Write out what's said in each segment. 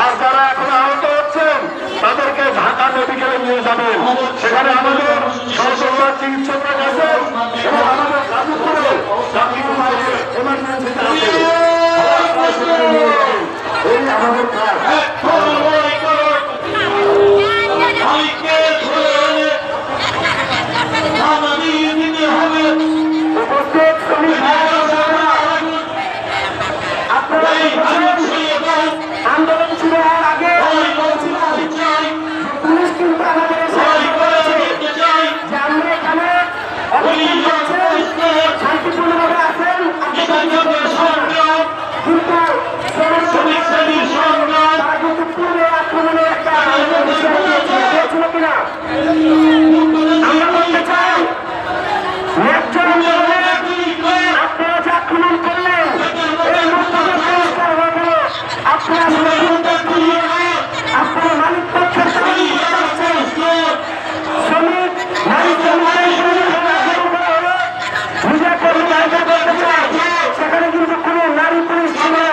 আর যারা এখন আহত হচ্ছেন তাদেরকে ঢাকা মেডিকেলে নিয়ে যাবেন। সেখানে আমাদের সরকার চিকিৎসকরা গেছেন এবং আমাদের গাজীপুরে এমার্জেন্সিতে আছে। এই আমাদের কাজ। আন্দোলন শুরু হওয়ার আগে পুলিশ কিন্তু আমাদের আমরা এখানে শান্তিপূর্ণভাবে আছেন, কিন্তু তারা কিন্তু পূর্বে আক্রমণের একটা দিয়েছিল কিনা আমরা বলতে চাই। ন্যায্য আন্দোলনে আপনারা যে আক্রমণ করলেন এই মন্তব্য পরিষ্কার হয়ে গেল। আপনারা মালিক পক্ষের শ্রমিক নারী সেখানে কিন্তু কোন নারী পুলিশ ছিল না।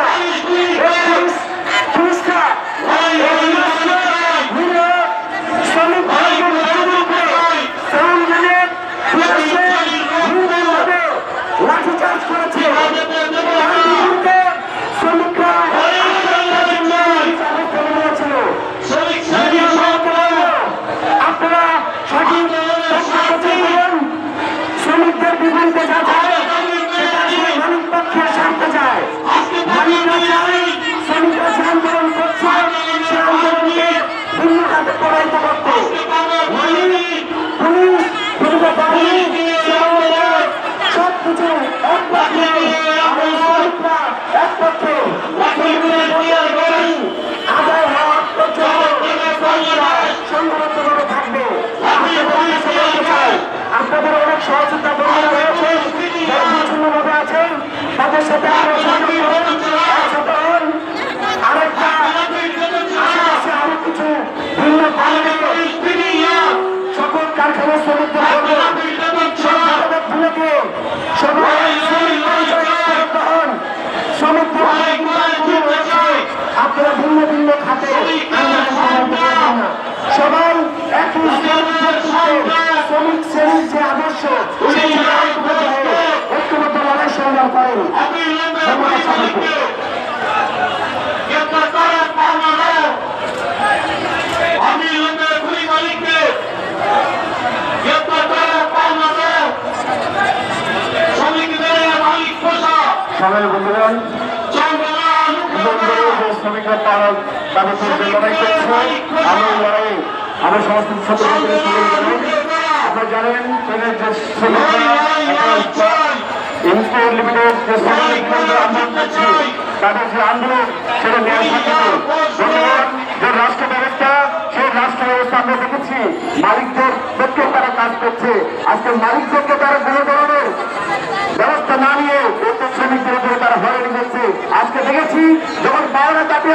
লাঠিচার্জ করেছে শ্রমিকরা আপনারা সঠিক শ্রমিকদের বিরুদ্ধে যা যায় মালিক পক্ষের স্বার্থে যায়। মালিকরা চায় শ্রমিকরা যে আন্দোলন করছে সে আন্দোলনকে ভিন্ন হাতে প্রবাহিত করতে পুলিশ সবকিছু এক পক্ষে শ্রমিকরা এক পক্ষে আদায় হওয়ার সংঘবদ্ধভাবে থাকবে। আপনাদের অনেক সহযোগিতা বন্ধুরা রয়েছে, পরিচ্ছন্নভাবে আছেন, তাদের সাথে আরেকটা আশেপাশে আরো কিছু ভিন্ন সকল কারখানার শ্রমিকদের ভুলে দিয়ে সবাই আপনারা ভিন্ন ভিন্ন খাতে সবাই একই শ্রমিক শ্রেণীর যে আদর্শ ঐক্যবদ্ধ লড়াই সংগ্রাম করেন। ধন্যবাদ সবাইকে। সবাই বলবেন শ্রমিকরা তারা তাদের লড়াই করছে, আমি লড়াই আমার সমস্ত আপনারা জানেন ট্রেনের যে শ্রমিকরা লিমিটেড যে শ্রমিক আন্দোলন করছে তাদের যে আন্দোলন সেটা নেওয়া থাকে। বর্তমান যে রাষ্ট্র ব্যবস্থা সেই রাষ্ট্র ব্যবস্থা আমরা দেখেছি মালিকদের পক্ষে তারা কাজ করছে। আজকে মালিকদেরকে তারা কোনো ধরনের ব্যবস্থা না নিয়ে শ্রমিকদের উপরে তারা হয়রানি করছে। আজকে দেখেছি যখন 12টা দাবি